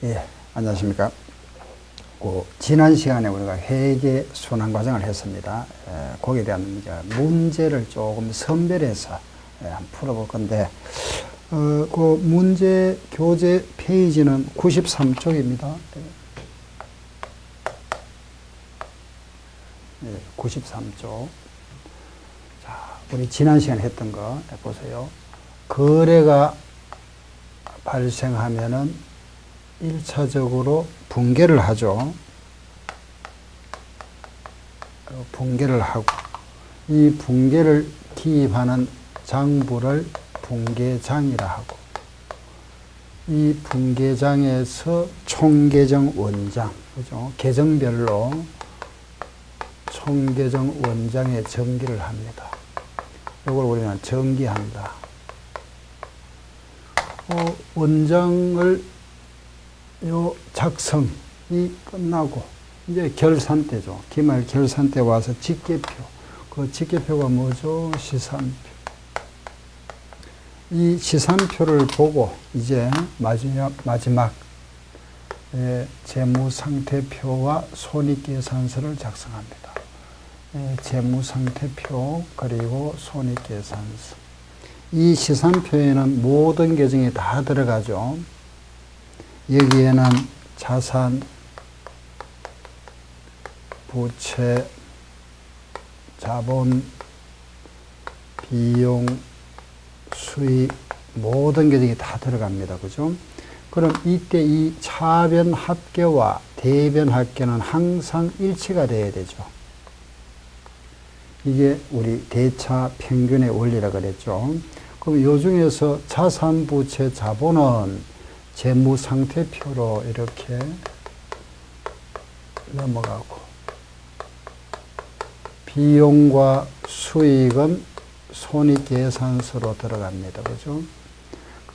예, 안녕하십니까. 지난 시간에 우리가 회계 순환 과정을 했습니다. 거기에 대한 문제를 조금 선별해서 한번 풀어볼 건데, 그 문제 교재 페이지는 93쪽입니다. 93쪽. 자, 우리 지난 시간에 했던 거 보세요. 거래가 발생하면은 1차적으로 붕괴를 하죠. 붕괴를 하고, 이 붕괴를 기입하는 장부를 붕괴장이라 하고, 이 붕괴장에서 총계정 원장, 그죠? 계정별로 총계정 원장에 정기를 합니다. 이걸 우리는 정기한다. 원장을 작성이 끝나고 이제 결산 때죠. 기말 결산 때 와서 직계표. 그 직계표가 뭐죠? 시산표. 이 시산표를 보고 이제 마지막 재무상태표와 손익계산서를 작성합니다. 재무상태표 그리고 손익계산서. 이 시산표에는 모든 계정이 다 들어가죠. 여기에는 자산, 부채, 자본, 비용, 수익, 모든 계정이 다 들어갑니다. 그죠? 그럼 이때 이 차변 합계와 대변 합계는 항상 일치가 돼야 되죠. 이게 우리 대차 평균의 원리라 그랬죠. 그럼 요 중에서 자산, 부채, 자본은 재무상태표로 이렇게 넘어가고, 비용과 수익은 손익계산서로 들어갑니다. 그죠?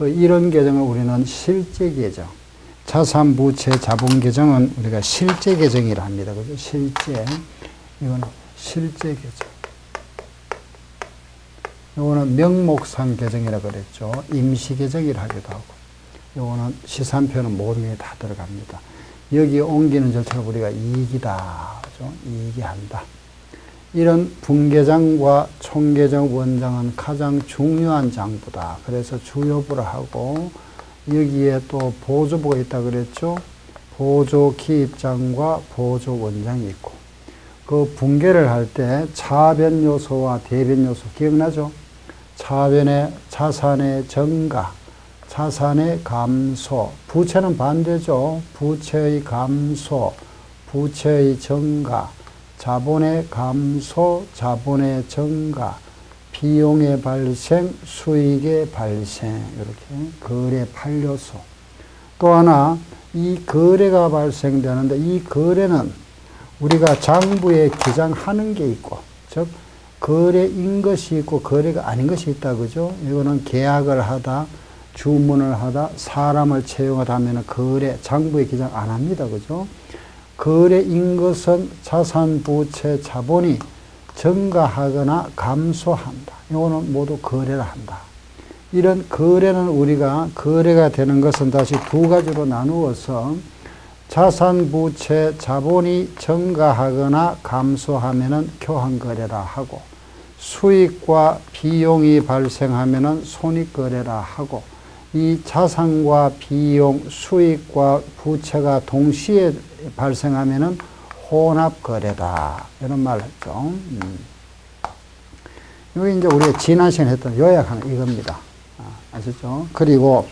이런 계정을 우리는 실제 계정, 자산, 부채, 자본 계정은 우리가 실제 계정이라 합니다. 그죠? 실제. 이거는 실제 계정. 이거는 명목상 계정이라 그랬죠. 임시 계정이라 하기도 하고. 이거는 시산표는 모든 게 다 들어갑니다. 여기 옮기는 절차를 우리가 이익이다. 그죠? 이익이한다. 이런 분계장과 총계정 원장은 가장 중요한 장부다. 그래서 주요부라 하고, 여기에 또 보조부가 있다 그랬죠. 보조 기입장과 보조 원장이 있고, 그 분계를 할 때 차변 요소와 대변 요소 기억나죠? 차변의 자산의 증가, 자산의 감소, 부채는 반대죠. 부채의 감소, 부채의 증가, 자본의 감소, 자본의 증가, 비용의 발생, 수익의 발생, 이렇게 거래 8요소. 또 하나, 이 거래가 발생되는데 이 거래는 우리가 장부에 기장하는 게 있고, 즉 거래인 것이 있고 거래가 아닌 것이 있다. 그죠? 이거는 계약을 하다, 주문을 하다, 사람을 채용하다 하면 거래, 장부에 기장 안 합니다. 그죠? 거래인 것은 자산, 부채, 자본이 증가하거나 감소한다. 이거는 모두 거래를 한다. 이런 거래는 우리가 거래가 되는 것은 다시 두 가지로 나누어서 자산, 부채, 자본이 증가하거나 감소하면은 교환거래라 하고, 수익과 비용이 발생하면은 손익거래라 하고, 이 자산과 비용, 수익과 부채가 동시에 발생하면은 혼합거래다. 이런 말을 했죠. 여기 이제 우리가 지난 시간에 했던 요약하는 이겁니다. 아셨죠? 그리고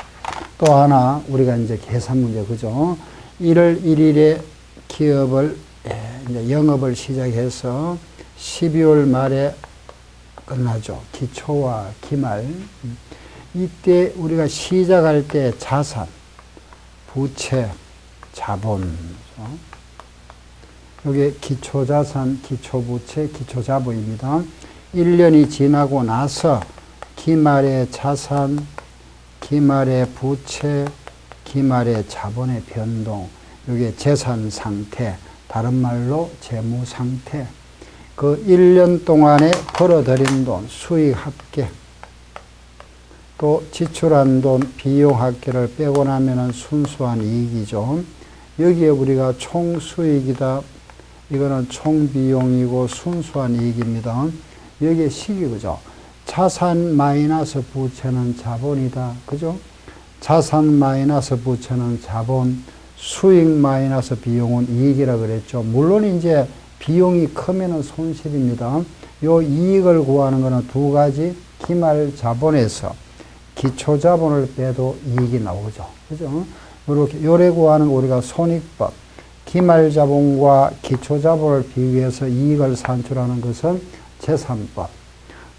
또 하나 우리가 이제 계산 문제, 그죠? 1월 1일에 기업을, 이제 영업을 시작해서 12월 말에 끝나죠. 기초와 기말. 이때 우리가 시작할 때 자산, 부채, 자본. 여기 기초자산, 기초부채, 기초자본입니다. 1년이 지나고 나서 기말의 자산, 기말의 부채, 기말의 자본의 변동, 이게 재산 상태, 다른 말로 재무 상태, 그 1년 동안에 벌어들인 돈, 수익 합계, 또 또 지출한 돈, 비용 합계를 빼고 나면은 순수한 이익이죠. 여기에 우리가 총수익이다. 이거는 총비용이고 순수한 이익입니다. 여기에 식이 그죠? 자산 마이너스 부채는 자본이다. 그죠? 자산 마이너스 부채는 자본, 수익 마이너스 비용은 이익이라 그랬죠. 물론 이제 비용이 크면은 손실입니다. 요 이익을 구하는 거는 두 가지, 기말 자본에서 기초 자본을 빼도 이익이 나오죠. 그죠? 이렇게 요래 구하는 거 우리가 손익법, 기말 자본과 기초 자본을 비교해서 이익을 산출하는 것은 재산법.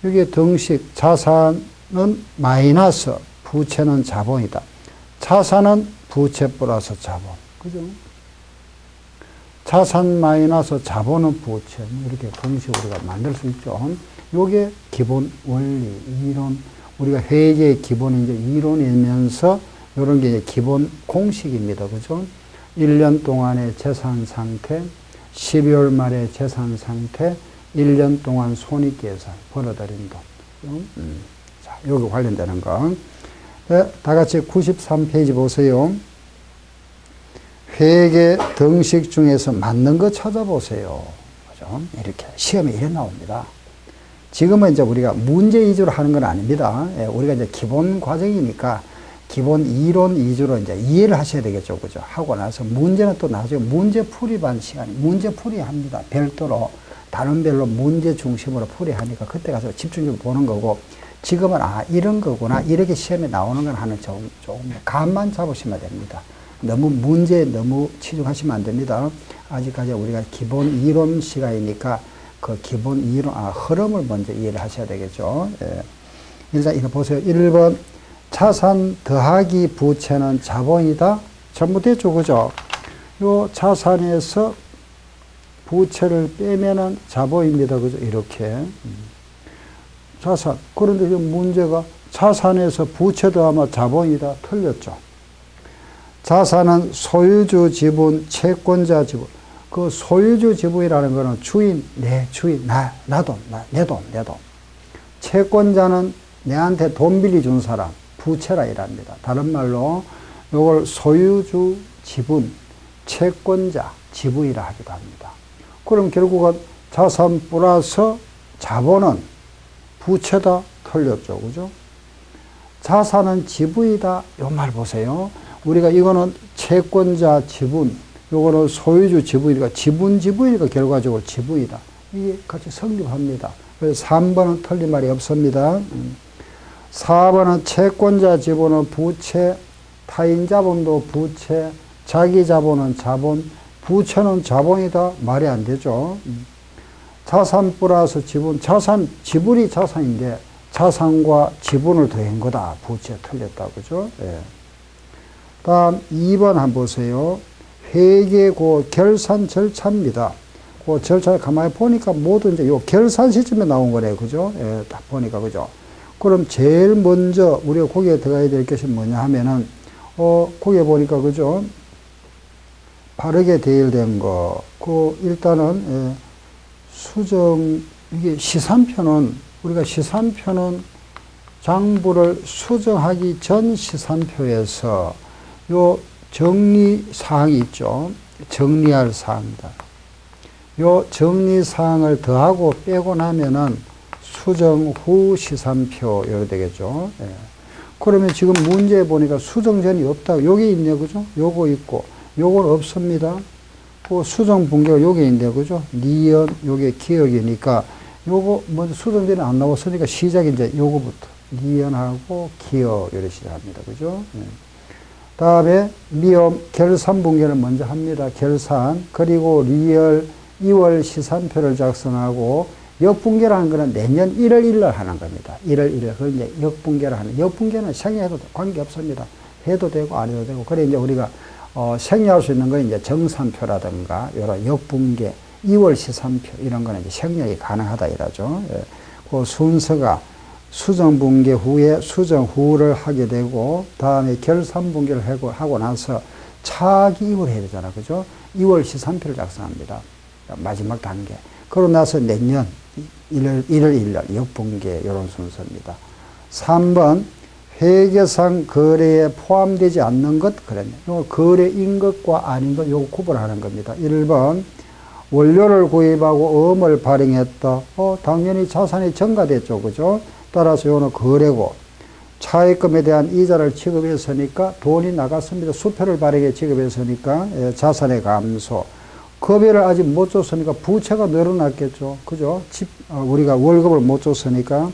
이게 등식, 자산은 마이너스, 부채는 자본이다. 자산은 부채 플러스 자본. 그죠? 자산 마이너스 자본은 부채. 이렇게 공식 우리가 만들 수 있죠. 요게 기본 원리, 이론. 우리가 회계의 기본이 이제 이론이면서 요런 게 이제 기본 공식입니다. 그죠? 1년 동안의 재산 상태, 12월 말의 재산 상태, 1년 동안 손익계산, 벌어들인 돈. 자, 여기 관련되는 거. 네, 다 같이 93페이지 보세요. 회계 등식 중에서 맞는 거 찾아보세요. 그죠? 이렇게 시험에 이래 나옵니다. 지금은 이제 우리가 문제 위주로 하는 건 아닙니다. 예, 우리가 이제 기본 과정이니까 기본 이론 위주로 이제 이해를 하셔야 되겠죠. 그죠? 하고 나서 문제는 또 나중에 문제 풀이반 시간이 문제 풀이 합니다. 별도로 다른 별로 문제 중심으로 풀이하니까 그때 가서 집중적으로 보는 거고, 지금은 아 이런 거구나 이렇게 시험에 나오는 건 하는 조금 감만 잡으시면 됩니다. 너무 문제에 너무 치중하시면 안 됩니다. 아직까지 우리가 기본 이론 시간이니까 그 기본 이론 흐름을 먼저 이해를 하셔야 되겠죠. 예. 일단 이거 보세요. 1번 자산 더하기 부채는 자본이다. 전부 됐죠, 그죠? 요 자산에서 부채를 빼면은 자본입니다, 그죠? 이렇게. 자산. 그런데 이 문제가 자산에서 부채 더하면 자본이다. 틀렸죠. 자산은 소유주 지분, 채권자 지분. 그 소유주 지분이라는 거는 주인, 내 주인, 내 돈. 채권자는 내한테 돈 빌려준 사람, 부채라 이랍니다. 다른 말로 이걸 소유주 지분, 채권자 지분이라 하기도 합니다. 그럼 결국은 자산 플러스 자본은 부채다. 틀렸죠. 그죠? 자산은 지분이다. 요 말 보세요. 우리가 이거는 채권자 지분, 요거는 소유주 지분이니까 지분이니까 결과적으로 지분이다. 이게 같이 성립합니다. 그래서 3번은 틀린 말이 없습니다. 4번은 채권자 지분은 부채, 타인 자본도 부채, 자기 자본은 자본, 부채는 자본이다. 말이 안 되죠. 자산 플러스 지분, 지분이 자산인데 자산과 지분을 더한 거다. 부채 틀렸다. 그죠? 예. 다음 2번 한번 보세요. 회계 결산 절차입니다. 그 절차를 가만히 보니까 모두 이제 요 결산 시점에 나온 거래요. 그죠? 예, 딱 보니까, 그죠? 그럼 제일 먼저 우리가 거기에 들어가야 될 것이 뭐냐 하면은, 거기에 보니까, 그죠? 바르게 대일된 거. 일단은, 이게 시산표는, 우리가 시산표는 장부를 수정하기 전 시산표에서 요 정리사항이 있죠. 정리할 사항이다. 요 정리사항을 더하고 빼고 나면은 수정 후 시산표, 이렇게 되겠죠. 예. 그러면 지금 문제에 보니까 수정 전이 없다. 요게 있네요. 그죠? 요거 있고, 요건 없습니다. 그 수정 분계가 요게 있네요. 그죠? 니은, 요게 기억이니까, 요거 먼저 수정 전이 안 나왔으니까 시작이 이제 요거부터. 니은하고 기억, 이렇게 시작합니다. 그죠? 예. 다음에 미음 결산 분계를 먼저 합니다. 결산. 그리고 리얼 2월 시산표를 작성하고, 역분계라는 것은 내년 1월 1일 하는 겁니다. 1월 1일. 그걸 이제 역분계를 하는. 역분계는 생략해도 관계없습니다. 해도 되고 안 해도 되고. 그래 이제 우리가 생략할 수 있는 건 이제 정산표라든가 이런 역분계, 2월 시산표 이런 거는 이제 생략이 가능하다 이러죠. 예. 그 순서가 수정 분계 후에 수정 후를 하게 되고, 다음에 결산 분계를 하고 나서 차기입을 해야 되잖아. 그죠? 2월 시산표를 작성합니다. 마지막 단계. 그러고 나서 내년 1월 1일 역분계, 이런 순서입니다. 3번 회계상 거래에 포함되지 않는 것, 그랬네. 요 거래인 것과 아닌 것, 요거 구분하는 겁니다. 1번, 원료를 구입하고 어음을 발행했다. 당연히 자산이 증가됐죠. 그죠? 따라서 요거는 거래고, 차입금에 대한 이자를 지급했으니까 돈이 나갔습니다. 수표를 발행해 지급했으니까 자산의 감소. 급여를 아직 못 줬으니까 부채가 늘어났겠죠. 그죠? 우리가 월급을 못 줬으니까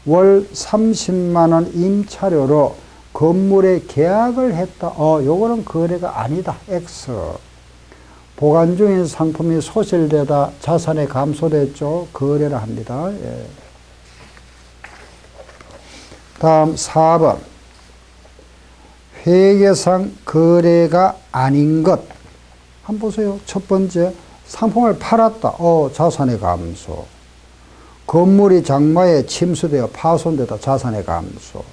월 30만 원 임차료로 건물에 계약을 했다. 요거는 거래가 아니다. X. 보관 중인 상품이 소실되다. 자산이 감소됐죠. 거래를 합니다. 예. 다음 4번. 회계상 거래가 아닌 것. 한번 보세요. 첫 번째, 상품을 팔았다. 자산의 감소. 건물이 장마에 침수되어 파손되다. 자산의 감소.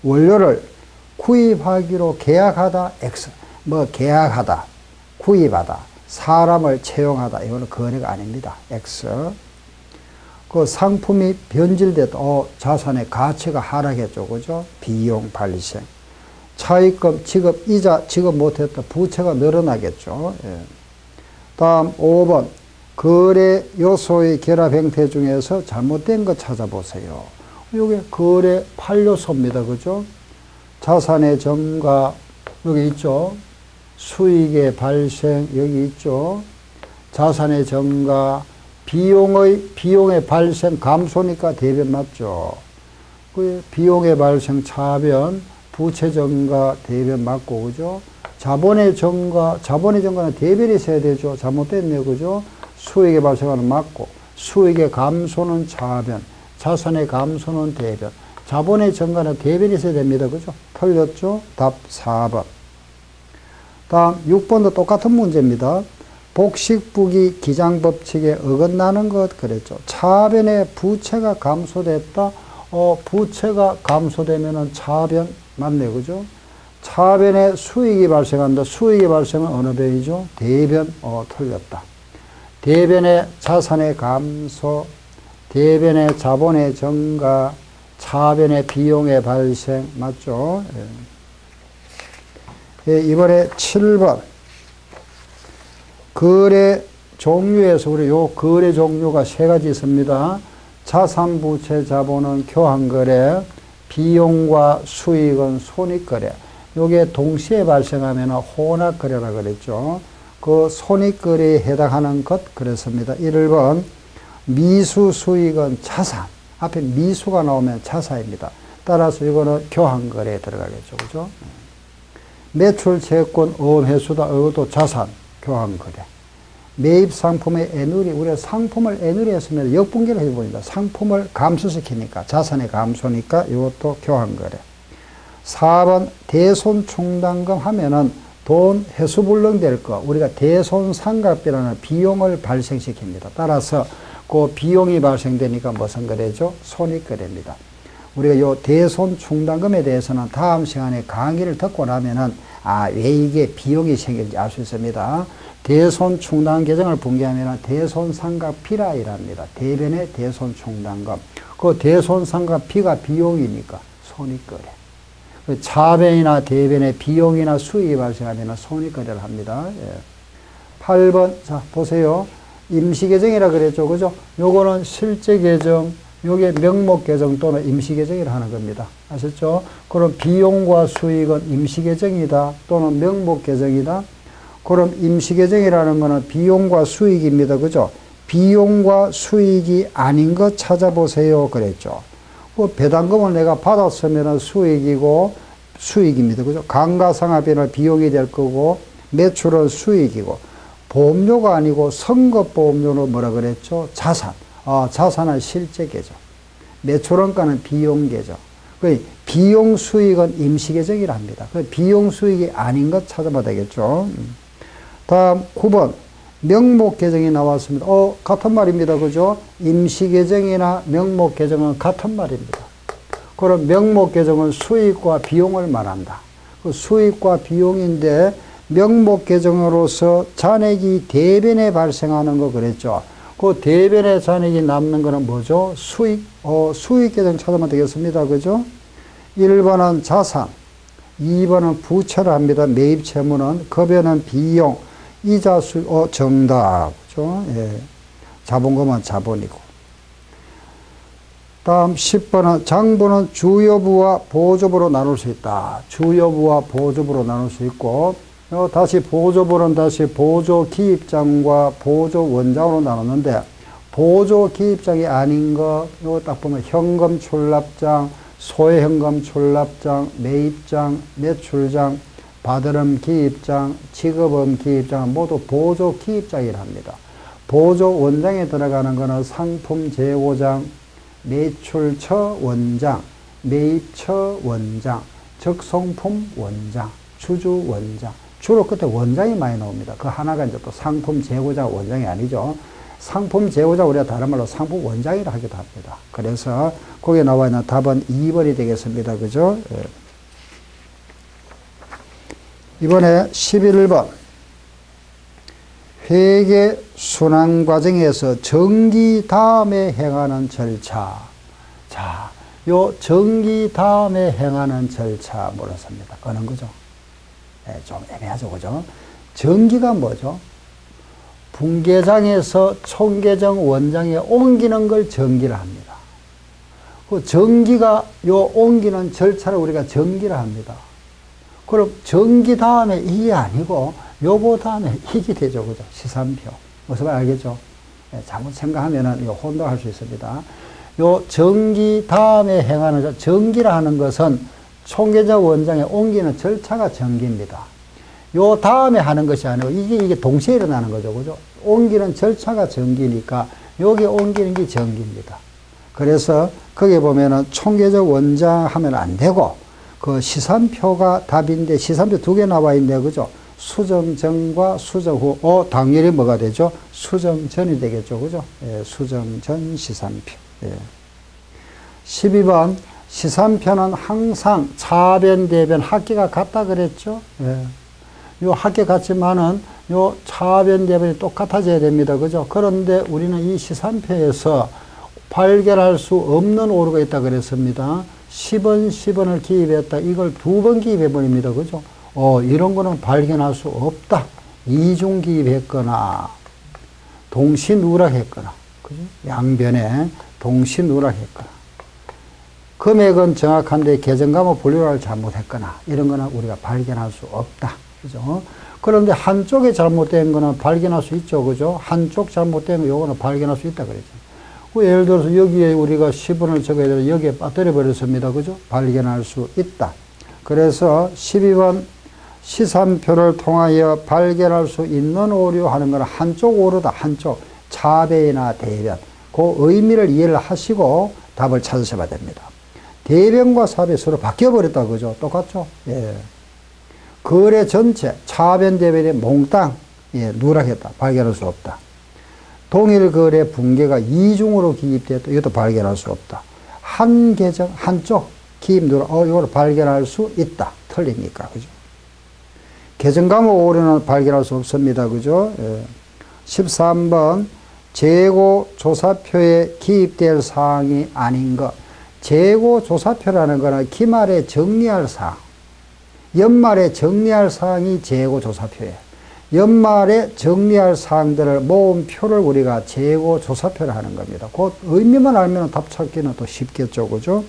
원료를 구입하기로 계약하다. X. 계약하다. 구입하다. 사람을 채용하다. 이거는 거래가 아닙니다. X. 그 상품이 변질됐다. 자산의 가치가 하락했죠. 그죠? 비용 발생. 차입금 지급, 이자 지급 못했다. 부채가 늘어나겠죠. 예. 다음 5번. 거래 요소의 결합 형태 중에서 잘못된 거 찾아보세요. 이게 거래 8요소입니다. 그죠? 자산의 증가, 여기 있죠. 수익의 발생, 여기 있죠. 자산의 증가, 비용의 발생 감소니까 대변 맞죠. 그 비용의 발생 차변, 부채 증가 대변 맞고, 그죠? 자본의 증가는 대변이 있어야 되죠. 잘못됐네요. 그죠? 수익의 발생은 맞고, 수익의 감소는 차변, 자산의 감소는 대변, 자본의 증가는 대변이 있어야 됩니다. 그죠? 틀렸죠? 답 4번. 다음 6번도 똑같은 문제입니다. 복식부기 기장법칙에 어긋나는 것 그랬죠. 차변의 부채가 감소됐다. 부채가 감소되면은 차변 맞네요. 그죠? 차변에 수익이 발생한다. 수익의 발생은 어느 변이죠? 대변. 틀렸다. 대변의 자산의 감소, 대변의 자본의 증가, 차변의 비용의 발생 맞죠? 예, 이번에 7번. 거래 종류에서 우리 요 거래 종류가 세 가지 있습니다. 자산, 부채, 자본은 교환거래, 비용과 수익은 손익거래. 요게 동시에 발생하면 혼합거래라 그랬죠. 그 손익거래에 해당하는 것 그랬습니다. 1번 미수 수익은 자산. 앞에 미수가 나오면 자산입니다. 따라서 이거는 교환거래에 들어가겠죠. 그죠? 매출, 채권, 회수다. 이것도 자산, 교환거래. 매입 상품의 애누리, 우리가 상품을 애누리 했으면 역분기를 해봅니다. 상품을 감소시키니까, 자산의 감소니까 이것도 교환거래. 4번 대손충당금 하면은 돈 회수불능될 거, 우리가 대손상각비라는 비용을 발생시킵니다. 따라서 그 비용이 발생되니까 무슨 거래죠? 손익거래입니다. 우리가 요 대손충당금에 대해서는 다음 시간에 강의를 듣고 나면은 왜 이게 비용이 생길지 알 수 있습니다. 대손충당 계정을 붕괴하면 대손상각비라 이랍니다. 대변의 대손충당금. 그 대손상각비가 비용이니까 손익거래. 차변이나 대변의 비용이나 수익이 발생하면 손익거래를 합니다. 8번, 자, 보세요. 임시계정이라 그랬죠. 그죠? 요거는 실제계정, 요게 명목계정 또는 임시계정이라 하는 겁니다. 아셨죠? 그럼 비용과 수익은 임시계정이다 또는 명목계정이다. 그럼 임시계정이라는 거는 비용과 수익입니다. 그죠? 비용과 수익이 아닌 것 찾아보세요. 그랬죠. 그 배당금을 내가 받았으면 수익이고 수익입니다. 그죠? 감가상각비는 비용이 될 거고 매출은 수익이고 보험료가 아니고 선급보험료로 뭐라 그랬죠? 자산. 자산은 실제계정. 매출원가는 비용계정. 비용 수익은 임시계정이라 합니다. 비용 수익이 아닌 것 찾아봐야 되겠죠. 다음 9번. 명목계정이 나왔습니다. 같은 말입니다. 그죠? 임시계정이나 명목계정은 같은 말입니다. 그럼 명목계정은 수익과 비용을 말한다. 그 수익과 비용인데 명목계정으로서 잔액이 대변에 발생하는 거 그랬죠. 그 대변에 잔액이 남는 거는 뭐죠? 수익. 수익계정 찾으면 되겠습니다. 그죠? 1번은 자산, 2번은 부채를 합니다. 매입 채무는, 급여는 비용, 이자 수, 정답. 그죠? 예. 자본금은 자본이고. 다음 10번은 장부는 주여부와 보조부로 나눌 수 있다. 주여부와 보조부로 나눌 수 있고, 다시 보조부는 다시 보조 기입장과 보조 원장으로 나눴는데, 보조 기입장이 아닌 거, 이거 딱 보면 현금 출납장, 소외현금 출납장, 매입장, 매출장, 받으름 기입장, 지급음 기입장은 모두 보조 기입장이랍니다. 보조 원장에 들어가는 거는 상품 재고장, 매출처 원장, 매입처 원장, 적성품 원장, 주주 원장. 주로 그때 원장이 많이 나옵니다. 그 하나가 이제 또 상품 재고자 원장이 아니죠. 상품 재고자 우리가 다른 말로 상품 원장이라 하기도 합니다. 그래서 거기에 나와 있는 답은 2번이 되겠습니다. 그죠? 예. 이번에 11번. 회계 순환 과정에서 정기 다음에 행하는 절차. 자, 요 정기 다음에 행하는 절차 물었습니다. 어느 거죠? 네, 좀 애매하죠, 그죠? 정기가 뭐죠? 분계장에서 총계정 원장에 옮기는 걸 정기라 합니다. 그 정기가 요 옮기는 절차를 우리가 정기라 합니다. 그럼 정기 다음에 이게 아니고 요거 다음에 이게 되죠, 그죠? 시산표. 무슨 말 알겠죠? 네, 잘못 생각하면은 이거 혼동할 수 있습니다. 요 정기 다음에 행하는 정기라 하는 것은 총계정 원장에 옮기는 절차가 정기입니다. 요 다음에 하는 것이 아니고 이게 동시에 일어나는 거죠, 그죠? 옮기는 절차가 정기니까 여기 옮기는 게 정기입니다. 그래서 거기에 보면은 총계정 원장 하면 안 되고 그 시산표가 답인데 시산표 2개 나와 있네, 그죠? 수정 전과 수정 후, 당연히 뭐가 되죠? 수정 전이 되겠죠, 그죠? 예, 수정 전 시산표. 예. 12번 시산표는 항상 차변 대변 합계가 같다 그랬죠? 예. 요 합계 같지만은 요 차변 대변이 똑같아져야 됩니다, 그죠? 그런데 우리는 이 시산표에서 발견할 수 없는 오류가 있다 그랬습니다. 10원, 10원을 기입했다. 이걸 2번 기입해 버립니다. 그죠? 이런 거는 발견할 수 없다. 이중 기입했거나, 동시 누락했거나, 그죠? 양변에 동시 누락했거나, 금액은 정확한데 계정감호 분류를 잘못했거나, 이런 거는 우리가 발견할 수 없다. 그죠? 그런데 한쪽에 잘못된 거는 발견할 수 있죠. 그죠? 한쪽 잘못된 거, 요거는 발견할 수 있다 그랬죠. 예를 들어서 여기에 우리가 10원을 적어야 되는데 여기에 빠뜨려 버렸습니다. 그죠? 발견할 수 있다. 그래서 12번 시산표를 통하여 발견할 수 있는 오류 하는 건 한쪽 오류다. 한쪽. 차배나 대변. 그 의미를 이해를 하시고 답을 찾으셔야 됩니다. 대변과 사배 서로 바뀌어 버렸다. 그죠? 똑같죠? 예. 거래 전체, 차변 대변이 몽땅, 예, 누락했다. 발견할 수 없다. 동일 거래 분계가 이중으로 기입됐다. 이것도 발견할 수 없다. 한 계정, 한쪽 기입 누락, 이걸 발견할 수 있다. 틀립니까? 그죠? 계정감호 오류는 발견할 수 없습니다. 그죠? 예. 13번, 재고조사표에 기입될 사항이 아닌 것. 재고조사표라는 거는 기말에 정리할 사항. 연말에 정리할 사항이 재고조사표예요. 연말에 정리할 사항들을 모은 표를 우리가 재고조사표를 하는 겁니다. 그 의미만 알면 답 찾기는 또 쉽겠죠. 그죠?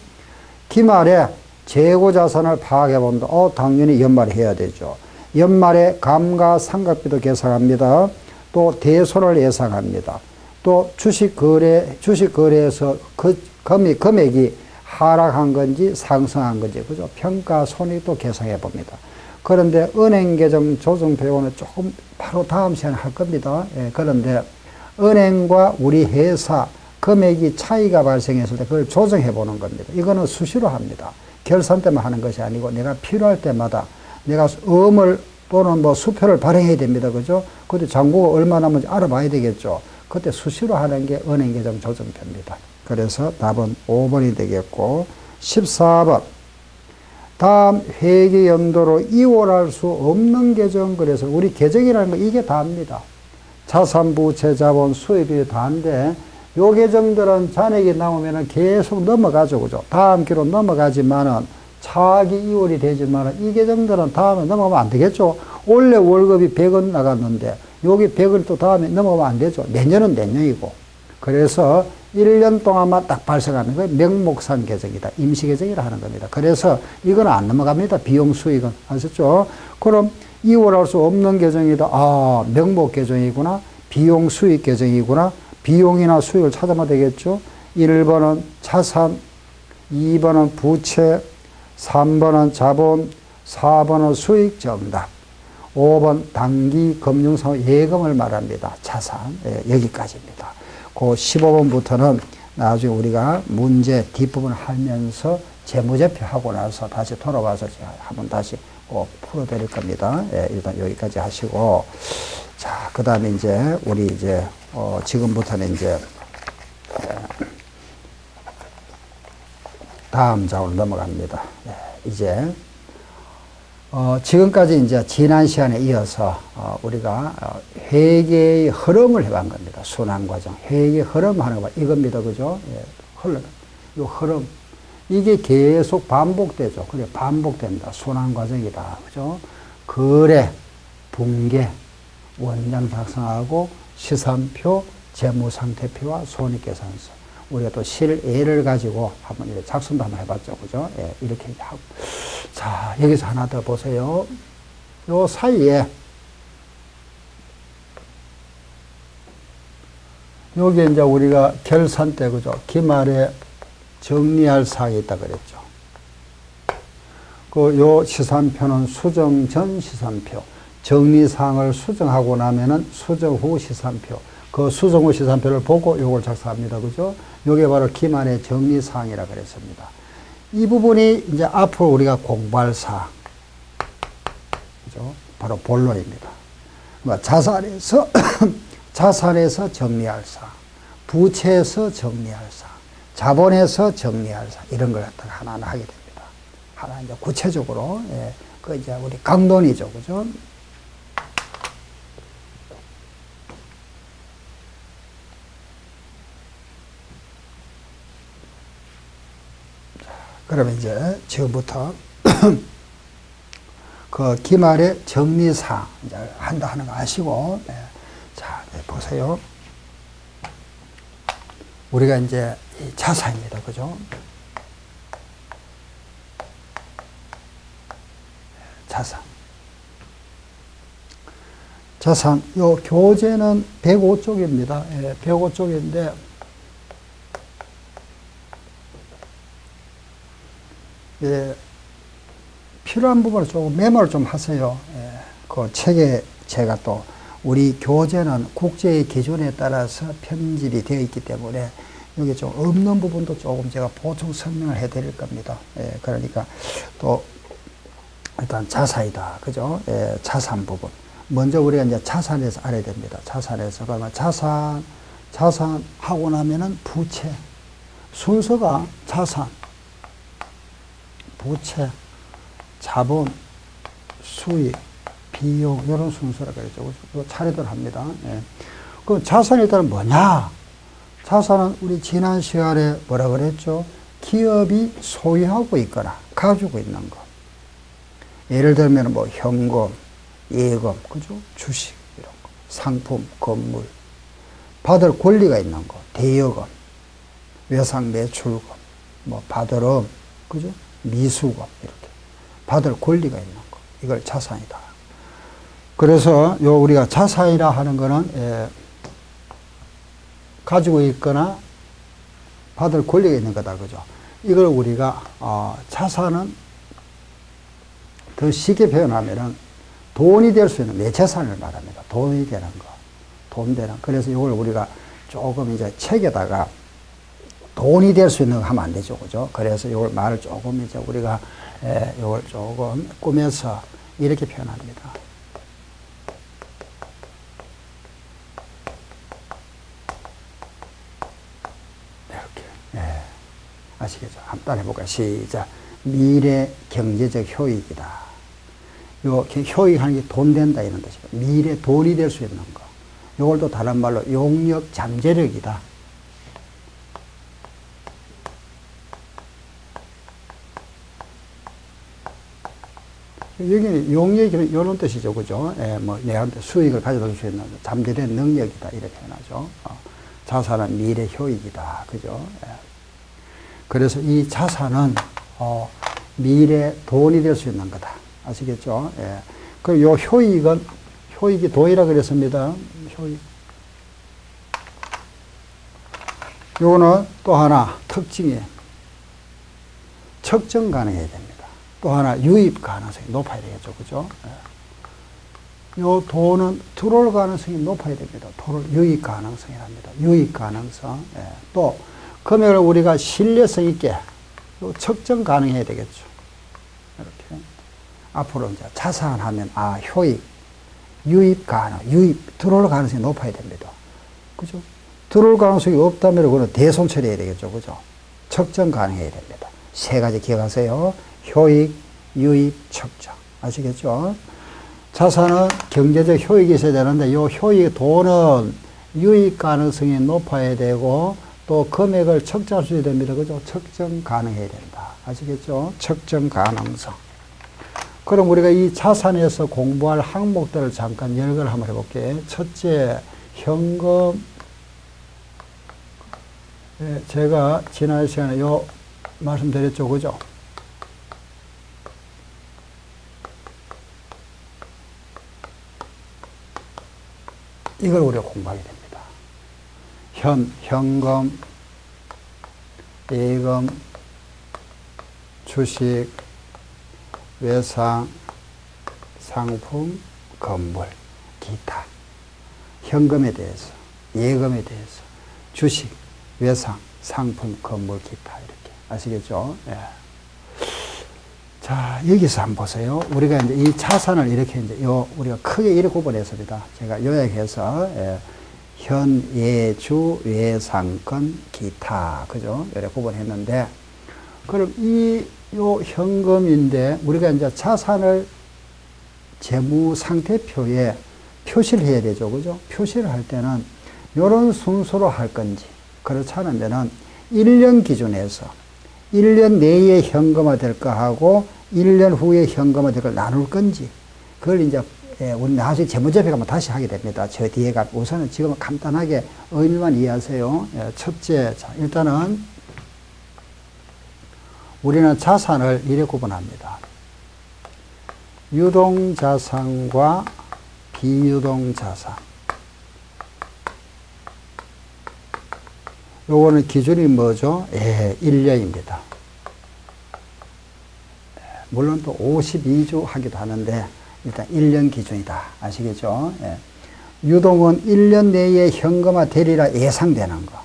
기말에 재고자산을 파악해 본다. 당연히 연말에 해야 되죠. 연말에 감가상각비도 계산합니다. 또 대손을 예상합니다. 또 주식거래에서 금액이 하락한 건지 상승한 건지, 그죠? 평가 손익도 계산해 봅니다. 그런데 은행계정 조정표는 조금 바로 다음 시간에 할 겁니다. 예, 그런데 은행과 우리 회사 금액이 차이가 발생했을 때 그걸 조정해 보는 겁니다. 이거는 수시로 합니다. 결산 때만 하는 것이 아니고 내가 필요할 때마다 내가 음을 또는 뭐 수표를 발행해야 됩니다. 그죠? 그때 잔고가 얼마 남은지 알아봐야 되겠죠. 그때 수시로 하는 게 은행계정 조정표입니다. 그래서 답은 5번이 되겠고, 14번. 다음 회계연도로 이월할 수 없는 계정. 그래서 우리 계정이라는 거 이게 다입니다. 자산, 부채, 자본, 수입이 다인데 요 계정들은 잔액이 남으면 계속 넘어가죠. 그죠? 다음 기로 넘어가지만은 차악이 이월이 되지만 이 계정들은 다음에 넘어가면 안 되겠죠. 원래 월급이 100원 나갔는데 여기 100을 또 다음에 넘어가면 안 되죠. 내년은 내년이고. 그래서 1년 동안만 딱 발생하는 거예요. 명목상 계정이다. 임시 계정이라 하는 겁니다. 그래서 이건 안 넘어갑니다. 비용 수익은. 아셨죠? 그럼 이월할 수 없는 계정이다. 아, 명목 계정이구나. 비용 수익 계정이구나. 비용이나 수익을 찾아면 되겠죠. 1번은 자산, 2번은 부채, 3번은 자본, 4번은 수익 정답. 5번 단기 금융사업 예금을 말합니다. 자산. 예, 여기까지입니다. 그 15번부터는 나중에 우리가 문제 뒷부분을 하면서 재무제표 하고 나서 다시 돌아와서 제가 한번 다시 꼭 풀어드릴 겁니다. 예, 일단 여기까지 하시고. 자, 그 다음에 이제 우리 이제, 지금부터는 이제, 다음 장으로 넘어갑니다. 예, 이제, 지금까지 이제 지난 시간에 이어서, 우리가, 회계의 흐름을 해본 겁니다. 순환 과정. 회계 흐름 하는 거 이겁니다. 그죠? 예, 요 흐름. 이게 계속 반복되죠. 그래, 반복된다. 순환 과정이다. 그죠? 거래, 붕괴, 원장 작성하고, 시산표, 재무상태표와 손익계산서. 우리가 또 실예를 가지고 한번 이렇게 작성도 한번 해봤죠. 그죠? 예, 이렇게 하고. 자, 여기서 하나 더 보세요. 요 사이에, 여기 이제 우리가 결산 때, 그죠? 기말에 정리할 사항이 있다 그랬죠. 요 시산표는 수정 전 시산표. 정리사항을 수정하고 나면은 수정 후 시산표. 그 수정 후 시산표를 보고 요걸 작성합니다. 그죠? 요게 바로 기만의 정리사항이라 그랬습니다. 이 부분이 이제 앞으로 우리가 공부할 사항. 그죠? 바로 본론입니다. 자산에서, 자산에서 정리할 사항. 부채에서 정리할 사항. 자본에서 정리할 사항. 이런 걸 갖다가 하나하나 하게 됩니다. 하나 이제 구체적으로, 예. 그 이제 우리 강론이죠. 그죠? 그러면 이제 지금부터 그 기말의 정리사항 이제 한다 하는 거 아시고, 네. 자, 네, 보세요. 우리가 이제 이 자산입니다. 그죠? 자산. 자산. 요 교재는 105쪽입니다. 예, 105쪽인데, 예, 필요한 부분을 조금 메모를 좀 하세요. 예, 그 책에 제가 또 우리 교재는 국제의 기준에 따라서 편집이 되어 있기 때문에 여기 좀 없는 부분도 조금 제가 보충 설명을 해 드릴 겁니다. 예, 그러니까 또 일단 자산이다. 그죠? 예, 자산 부분. 먼저 우리가 이제 자산에서 알아야 됩니다. 자산에서. 그러면 자산하고 나면은 부채. 순서가 자산, 부채, 자본, 수익, 비용, 이런 순서라 그랬죠. 차례대로 합니다. 예. 그럼 자산이 일단 뭐냐? 자산은 우리 지난 시간에 뭐라 그랬죠? 기업이 소유하고 있거나 가지고 있는 것. 예를 들면 뭐 현금, 예금, 그죠? 주식, 이런 거. 상품, 건물. 받을 권리가 있는 거. 대여금, 외상 매출금, 뭐 받으름, 그죠? 미수금, 이렇게. 받을 권리가 있는 거. 이걸 자산이다. 그래서 요 우리가 자산이라 하는 거는 가지고 있거나 받을 권리가 있는 거다. 그죠? 이걸 우리가 자산은 더 쉽게 표현하면은 돈이 될 수 있는 내 재산을 말합니다. 돈이 되는 거. 돈 되는. 그래서 이걸 우리가 조금 이제 책에다가 돈이 될 수 있는 거 하면 안 되죠. 그죠? 그래서 이걸 말을 조금 이제 우리가 이걸 조금 꾸며서 이렇게 표현합니다. 이렇게. 예. 아시겠죠? 한번 따라 해볼까요? 시작. 미래 경제적 효익이다. 요 효익하는 게 돈 된다 이런 뜻이고, 미래 돈이 될 수 있는 거. 요걸 또 다른 말로 용역 잠재력이다. 여기는 용역이 이런 뜻이죠. 그죠? 예, 뭐, 내가 수익을 가져올 수 있는 잠재된 능력이다. 이렇게 표현하죠. 자산은 미래 효익이다. 그죠? 예. 그래서 이 자산은, 미래 돈이 될 수 있는 거다. 아시겠죠? 예. 그리고 요 효익은, 효익이 돈이라 그랬습니다. 효익. 요거는 또 하나 특징이에요. 측정 가능해야 됩니다. 또 하나 유입 가능성이 높아야 되겠죠. 그죠? 예. 요 돈은 들어올 가능성이 높아야 됩니다. 들어올 유입 가능성이랍니다. 유입 가능성. 예. 또 금액을 우리가 신뢰성 있게 요 측정 가능해야 되겠죠. 이렇게. 앞으로 이제 자산하면 효익, 유입 가능, 유입 들어올 가능성이 높아야 됩니다. 그죠? 들어올 가능성이 없다면 그거는 대손 처리해야 되겠죠. 그죠? 측정 가능해야 됩니다. 세 가지 기억하세요. 효익, 유입, 측정. 아시겠죠? 자산은 경제적 효익이 있어야 되는데, 이 효익, 돈은 유입 가능성이 높아야 되고, 또 금액을 측정할 수 있어야 됩니다. 그죠? 측정 가능해야 된다. 아시겠죠? 측정 가능성. 그럼 우리가 이 자산에서 공부할 항목들을 잠깐 열거를 한번 해볼게요. 첫째, 현금. 네, 제가 지난 시간에 말씀드렸죠. 그죠? 이걸 우리가 공부하게 됩니다. 현금, 예금, 주식, 외상, 상품, 건물, 기타. 현금에 대해서, 예금에 대해서, 주식, 외상, 상품, 건물, 기타. 이렇게. 아시겠죠? 예. 자, 여기서 한번 보세요. 우리가 이제 이 자산을 이렇게 이제 우리가 크게 이렇게 구분했습니다. 제가 요약해서, 현, 예, 주, 외상권, 기타. 그죠? 이렇게 구분했는데, 그럼 요 현금인데, 우리가 이제 자산을 재무 상태표에 표시를 해야 되죠. 그죠? 표시를 할 때는 요런 순서로 할 건지, 그렇지 않으면은 1년 기준에서 1년 내에 현금화 될까 하고 1년 후에 현금화 될까 나눌 건지, 그걸 이제 우리 나중에 재무제표 가면 다시 하게 됩니다. 저 뒤에 가 우선은 지금 간단하게 의미만 이해하세요. 첫째, 자, 일단은 우리는 자산을 이렇게 구분합니다. 유동자산과 비유동자산. 요거는 기준이 뭐죠? 1년입니다. 물론 또 52주 하기도 하는데 일단 1년 기준이다. 아시겠죠? 유동은 1년 내에 현금화 되리라 예상되는 거.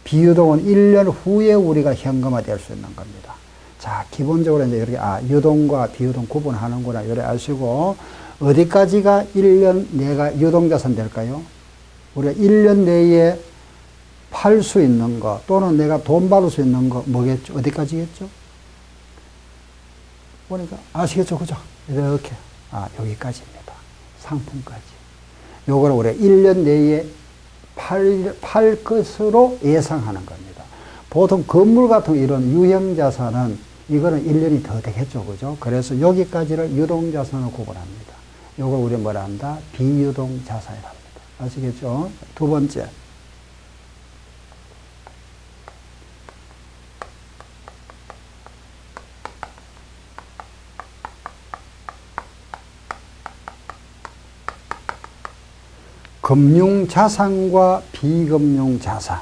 비유동은 1년 후에 우리가 현금화 될 수 있는 겁니다. 자, 기본적으로 이제 이렇게, 유동과 비유동 구분하는구나. 이래 아시고, 어디까지가 1년 내가 유동자산 될까요? 우리가 1년 내에 팔 수 있는 거, 또는 내가 돈 받을 수 있는 거, 뭐겠죠? 어디까지겠죠? 보니까, 아시겠죠? 그죠? 이렇게. 여기까지입니다. 상품까지. 요거를 우리가 1년 내에 팔 것으로 예상하는 겁니다. 보통 건물 같은 이런 유형자산은 이거는 1년이 더 되겠죠. 그죠? 그래서 여기까지를 유동자산으로 구분합니다. 요걸 우리 뭐라 한다? 비유동자산이라 합니다. 아시겠죠? 두 번째. 금융자산과 비금융자산.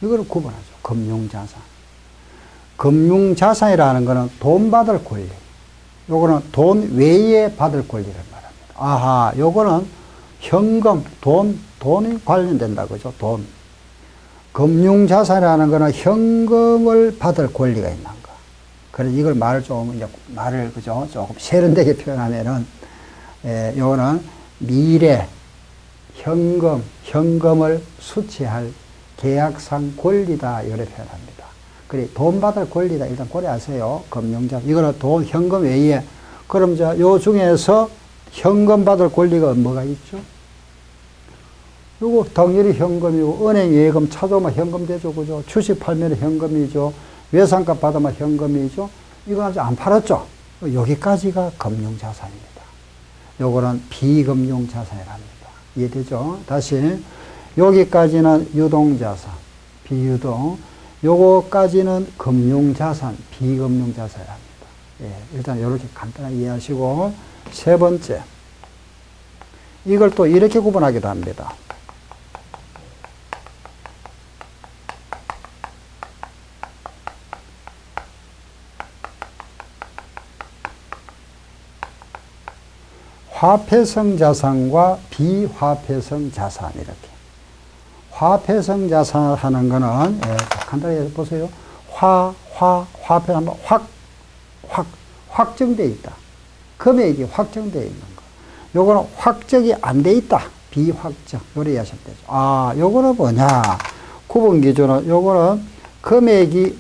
이걸 구분하죠. 금융자산. 금융자산이라는 것은 돈 받을 권리. 요거는 돈 외에 받을 권리를 말합니다. 요거는 현금, 돈이 관련된다. 그죠? 돈. 금융자산이라는 것은 현금을 받을 권리가 있는 거. 그래서 이걸 그죠? 조금 세련되게 표현하면은, 요거는 미래, 현금을 수취할 계약상 권리다. 이렇게 표현합니다. 그래, 돈 받을 권리다. 일단 고려하세요. 금융자. 이거는 현금 외에. 그럼 요 중에서 현금 받을 권리가 뭐가 있죠? 요거 당연히 현금이고, 은행 예금 찾아오면 현금 되죠. 그죠? 주식 팔면 현금이죠. 외상값 받으면 현금이죠. 이거 아직 안 팔았죠? 여기까지가 금융자산입니다. 요거는 비금융자산이랍니다. 이해되죠? 다시 여기까지는 유동자산, 비유동. 요거까지는 금융자산, 비금융자산이랍니다. 예, 일단 이렇게 간단하게 이해하시고, 세 번째, 이걸 또 이렇게 구분하기도 합니다. 화폐성 자산과 비화폐성 자산, 이렇게. 화폐성 자산을 하는 거는, 예, 간단하게 보세요. 화폐 하면 확정되어 있다. 금액이 확정되어 있는 거. 요거는 확정이 안 돼 있다. 비확정. 요래 이해하시면 되죠. 아, 요거는 뭐냐. 구분 기준은, 요거는 금액이,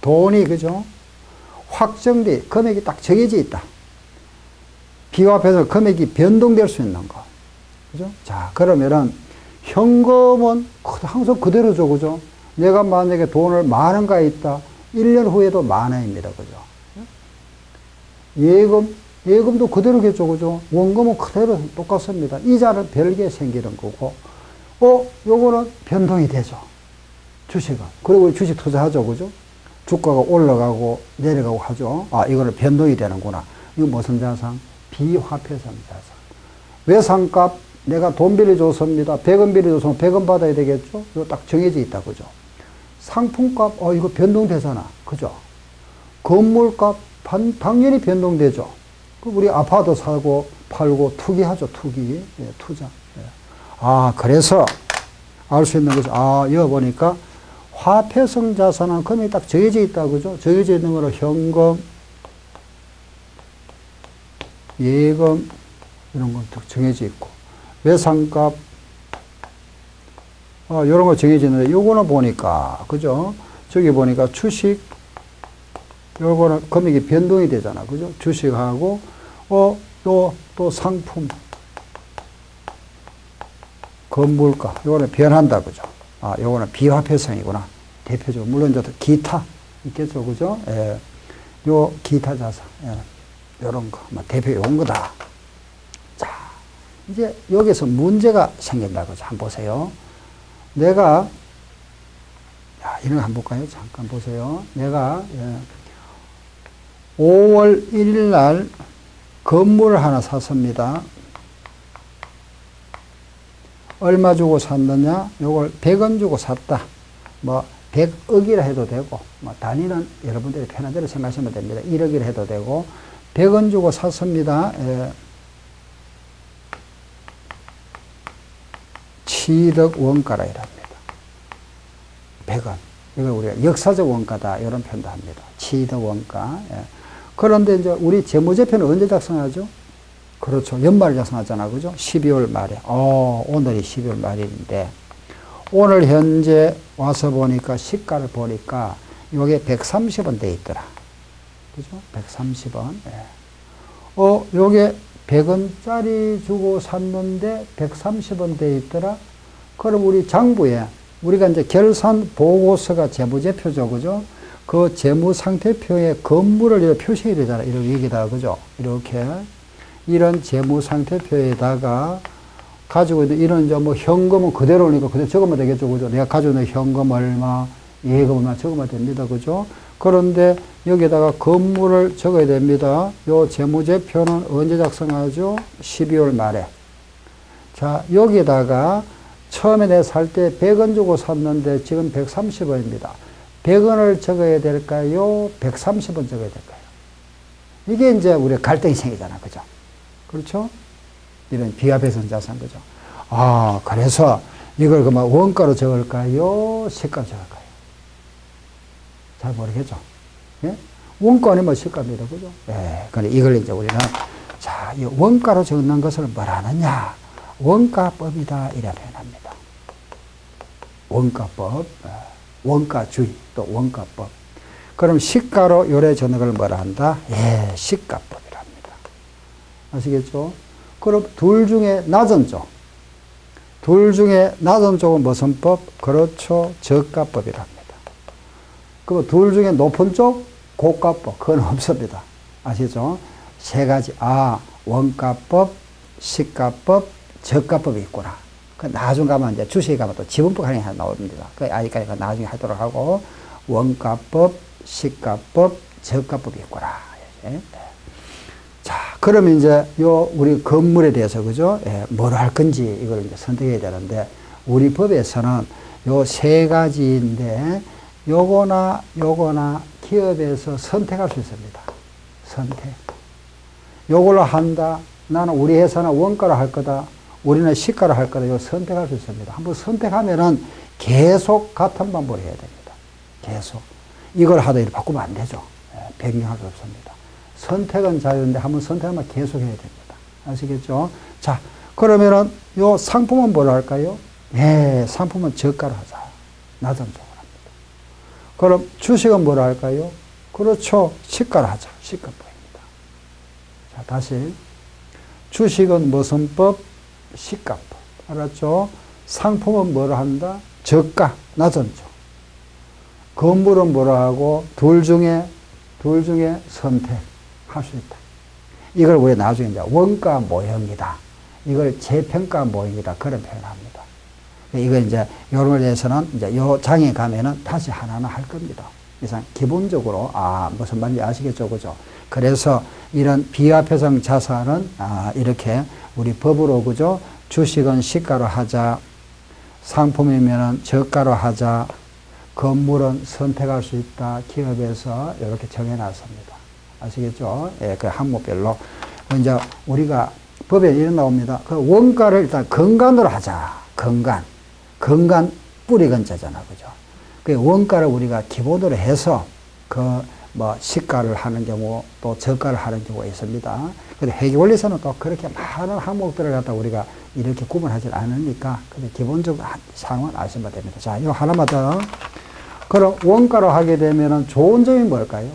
돈이, 그죠? 금액이 딱 정해져 있다. 비화폐에서 금액이 변동될 수 있는 거. 그죠? 자, 그러면은, 현금은 항상 그대로 줘, 그죠? 내가 만약에 돈을 10,000원가 있다. 1년 후에도 10,000원입니다. 그죠? 예금도 그대로 겠죠, 그죠? 원금은 그대로 똑같습니다. 이자는 별개 생기는 거고, 요거는 변동이 되죠. 주식은. 그리고 주식 투자하죠, 그죠? 주가가 올라가고 내려가고 하죠. 아, 이거는 변동이 되는구나. 이거 무슨 자산? 비화폐성 자산. 외상값, 내가 돈 빌려줬습니다. 100원 빌려줬으면 100원 받아야 되겠죠? 이거 딱 정해져 있다, 그죠? 상품값, 이거 변동되잖아. 그죠? 건물값, 당연히 변동되죠. 우리 아파트 사고, 팔고, 투기하죠, 투기. 예, 투자. 예. 아, 그래서 알 수 있는 것이, 여기 보니까 화폐성 자산은 금액이 딱 정해져 있다, 그죠? 정해져 있는 거는 현금, 예금, 이런 건 딱 정해져 있고, 외상값, 이런 거 정해져 있는데, 요거는 보니까, 그죠? 저기 보니까 주식, 요거는 금액이 변동이 되잖아. 그죠? 주식하고, 또 상품, 건물가, 요거는 변한다. 그죠? 요거는 비화폐성이구나. 대표적으로. 물론 이제 기타 있겠죠. 그죠? 예. 요 기타 자산. 예. 요런 거. 대표 요런 거다. 자, 이제 여기서 문제가 생긴다. 그죠? 한번 보세요. 내가, 이런 거 한번 볼까요? 잠깐 보세요. 내가, 5월 1일 날 건물을 하나 샀습니다. 얼마 주고 샀느냐? 요걸 100원 주고 샀다. 100억이라 해도 되고, 단위는 여러분들이 편한 대로 생각하시면 됩니다. 1억이라 해도 되고, 100원 주고 샀습니다. 7억 원가라 이랍니다. 100원. 이걸 우리가 역사적 원가다. 이런 표현도 합니다. 7억 원가. 예. 그런데 이제 우리 재무제표는 언제 작성하죠? 그렇죠. 연말에 작성하잖아. 그죠? 12월 말에. 오늘이 12월 말인데, 오늘 현재 와서 보니까, 시가를 보니까, 요게 130원 돼 있더라. 그죠? 130원. 예. 요게 100원짜리 주고 샀는데, 130원 돼 있더라. 그럼 우리 장부에, 우리가 이제 결산 보고서가 재무제표죠. 그죠? 그 재무상태표에 건물을 이렇게 표시해야 되잖아. 이렇게 여기다. 그죠? 이렇게. 이런 재무상태표에다가 가지고 있는 이런 이제 현금은 그대로니까 그대로 적으면 되겠죠. 그죠? 내가 가지고 있는 현금 얼마, 예금 얼마 적으면 됩니다. 그죠? 그런데 여기다가 건물을 적어야 됩니다. 요 재무제표는 언제 작성하죠? 12월 말에. 자, 여기다가 처음에 내가 살 때 100원 주고 샀는데 지금 130원입니다. 100원을 적어야 될까요? 130원 적어야 될까요? 이게 이제 우리가 갈등이 생기잖아. 그죠? 그렇죠? 이런 비화폐성 자산. 그죠? 그래서 이걸 그만 원가로 적을까요? 시가로 적을까요? 잘 모르겠죠? 예? 원가 아니면 시가입니다. 그죠? 예. 근데 이걸 이제 우리는, 자, 이 원가로 적는 것을 뭐라 하느냐? 원가법이다. 이라 표현합니다. 원가법. 원가주의, 또 원가법. 그럼 시가로 요래 적는 걸 뭐라 한다? 예, 시가법이랍니다. 아시겠죠? 그럼 둘 중에 낮은 쪽. 둘 중에 낮은 쪽은 무슨 법? 그렇죠. 저가법이랍니다. 그럼 둘 중에 높은 쪽? 고가법. 그건 없습니다. 아시죠? 세 가지. 원가법, 시가법, 저가법이 있구나. 그 나중 가면 이제 주식에 가면 또 지분법 하나 나옵니다. 그 아직까지 나중에 하도록 하고, 원가법, 시가법, 저가법이 있구나. 예. 자, 그러면 이제 우리 건물에 대해서, 그죠? 예, 뭘 할 건지 이걸 이제 선택해야 되는데, 우리 법에서는 요 세 가지인데, 요거나 기업에서 선택할 수 있습니다. 선택. 요걸로 한다. 나는 우리 회사는 원가로 할 거다. 우리는 시가로 할 거다. 요 선택할 수 있습니다. 한번 선택하면은 계속 같은 방법을 해야 됩니다. 계속. 이걸 하다 이렇게 바꾸면 안 되죠. 예, 변경할 수 없습니다. 선택은 자유인데 한번 선택하면 계속 해야 됩니다. 아시겠죠? 자, 그러면은 요 상품은 뭐로 할까요? 네, 상품은 저가로 하자. 낮은 쪽으로 합니다. 그럼 주식은 뭐로 할까요? 그렇죠. 시가로 하자. 시가법입니다. 자, 다시. 주식은 무슨 법? 시가법. 알았죠? 상품은 뭐로 한다? 저가. 낮은 쪽. 건물은 뭐로 하고? 둘 중에 선택할 수 있다. 이걸 우리 나중에 이제 원가 모형이다. 이걸 재평가 모형이다. 그런 표현을 합니다. 이거 이제, 요런 거에 대해서는 이제 요 장에 가면은 다시 하나하나 할 겁니다. 이상 기본적으로, 무슨 말인지 아시겠죠? 그죠? 그래서 이런 비화표성 자산은, 이렇게 우리 법으로, 그죠? 주식은 시가로 하자. 상품이면은 저가로 하자. 건물은 선택할 수 있다. 기업에서 이렇게 정해놨습니다. 아시겠죠? 예, 그 항목별로. 이제 우리가 법에 이런 나옵니다. 그 원가를 일단 건간으로 하자. 건간 뿌리 건자잖아. 그죠? 그 원가를 우리가 기본으로 해서 시가를 하는 경우 또 저가를 하는 경우가 있습니다. 근데 회계원리서는 또 그렇게 많은 항목들을 갖다 우리가 이렇게 구분하지 않으니까 근데 기본적으로 사항은 아시면 됩니다. 자, 이거 하나만 더. 그럼 원가로 하게 되면은 좋은 점이 뭘까요?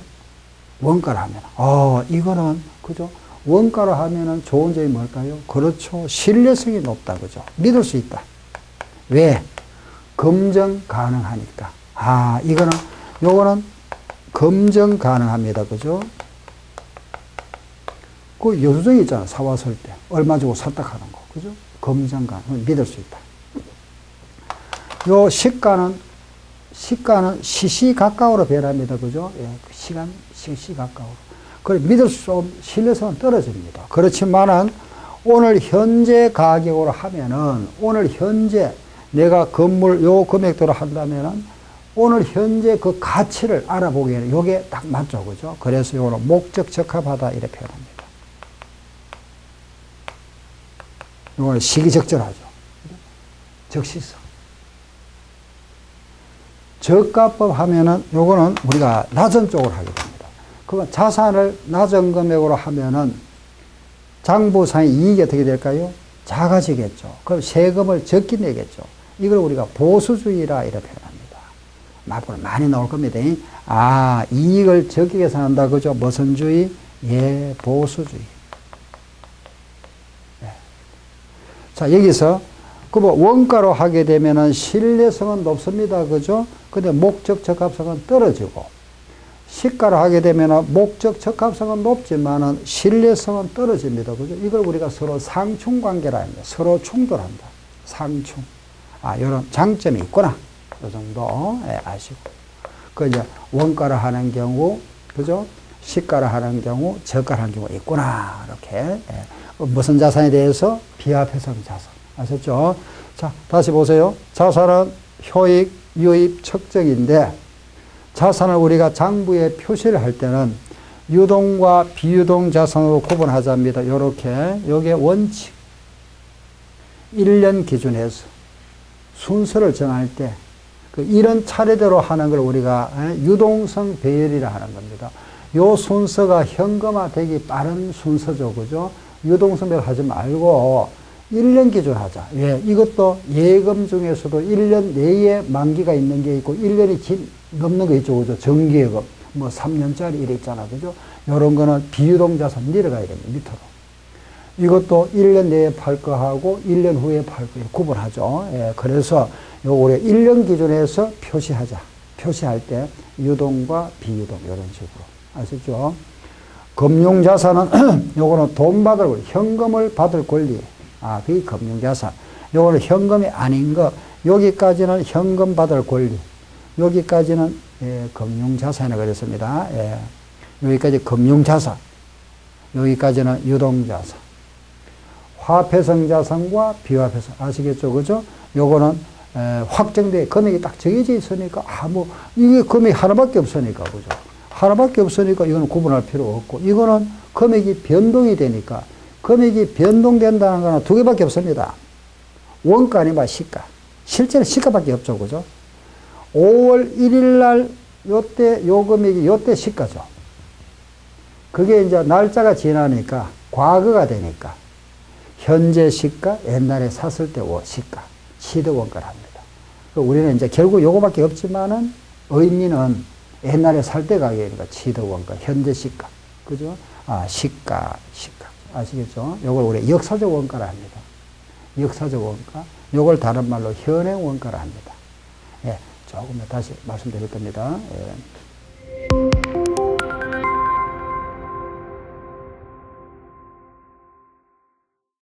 원가로 하면. 이거는, 그죠? 원가로 하면은 좋은 점이 뭘까요? 그렇죠. 신뢰성이 높다. 그죠? 믿을 수 있다. 왜? 검증 가능하니까. 요거는 검증 가능합니다. 그죠? 그 여수증이 있잖아. 사왔을 때. 얼마 주고 샀다 하는 거. 그죠? 검증 가능. 믿을 수 있다. 요 시가는 시시각각으로 배합니다. 그죠? 예, 시간, 시시각각으로. 그래, 믿을 수 없는 신뢰성은 떨어집니다. 그렇지만은, 오늘 현재 가격으로 하면은, 오늘 현재 내가 건물 요 금액대로 한다면은, 오늘 현재 그 가치를 알아보기에는 요게 딱 맞죠. 그죠? 그래서 요거는 목적 적합하다. 이렇게 표현합니다. 요거는 시기적절하죠. 적시성. 저가법 하면은 요거는 우리가 낮은 쪽으로 하게 됩니다. 그건 자산을 낮은 금액으로 하면은 장부상의 이익이 어떻게 될까요? 작아지겠죠. 그럼 세금을 적게 내겠죠. 이걸 우리가 보수주의라 이렇게 표현합니다. 앞으로 많이 나올 겁니다. 이익을 적게 계산한다. 그죠? 무슨 주의? 예, 보수주의. 네. 자, 여기서 원가로 하게 되면은 신뢰성은 높습니다. 그죠? 근데 목적 적합성은 떨어지고, 시가로 하게 되면은 목적 적합성은 높지만은 신뢰성은 떨어집니다. 그죠? 이걸 우리가 서로 상충 관계라 합니다. 서로 충돌한다. 상충. 요런 장점이 있구나. 요 정도, 아시고. 이제 원가로 하는 경우, 그죠? 시가로 하는 경우, 저가로 하는 경우가 있구나. 이렇게. 무슨 자산에 대해서? 비화표성 자산. 아셨죠? 자, 다시 보세요. 자산은 효익, 유입, 측정인데 자산을 우리가 장부에 표시를 할 때는 유동과 비유동 자산으로 구분하자입니다. 요렇게. 요게 원칙. 1년 기준에서 순서를 정할 때 이런 차례대로 하는 걸 우리가 유동성 배열이라 하는 겁니다. 요 순서가 현금화되기 빠른 순서죠. 그죠? 유동성 배열 하지 말고 1년 기준 하자. 예, 이것도 예금 중에서도 1년 내에 만기가 있는 게 있고 1년이 넘는 거 있죠. 그죠? 정기예금. 3년짜리 이래 있잖아. 그죠? 요런 거는 비유동 자산 내려가야 됩니다. 밑으로. 이것도 1년 내에 팔 거 하고 1년 후에 팔 거 구분하죠. 예, 그래서 요 우리가 1년 기준에서 표시하자. 표시할 때 유동과 비유동 이런 식으로. 아시죠? 금융자산은 요거는 돈 받을 권리, 현금을 받을 권리. 아, 그게 금융자산. 요거는 현금이 아닌 거. 여기까지는 현금 받을 권리. 여기까지는 금융자산이라고 그랬습니다. 예. 여기까지 금융자산. 여기까지는 유동자산. 화폐성 자산과 비화폐성. 아시겠죠? 그죠? 요거는 확정돼 금액이 딱 정해져 있으니까 이게 금액이 하나밖에 없으니까 그죠? 하나밖에 없으니까 이거는 구분할 필요 없고 이거는 금액이 변동이 되니까 금액이 변동된다는 거는 두 개밖에 없습니다. 원가 아니면 시가. 실제로 시가밖에 없죠. 그죠? 5월 1일 날 요때 요 금액이 요때 시가죠. 그게 이제 날짜가 지나니까 과거가 되니까 현재 시가, 옛날에 샀을 때 시가, 시드 원가를 합니다. 우리는 이제 결국 요거밖에 없지만은 의미는 옛날에 살 때 가격이니까 시드 원가, 현재 시가. 그죠? 아, 시가. 아시겠죠? 요걸 우리 역사적 원가를 합니다. 역사적 원가. 요걸 다른 말로 현행 원가를 합니다. 예, 조금 더 다시 말씀드릴 겁니다. 예.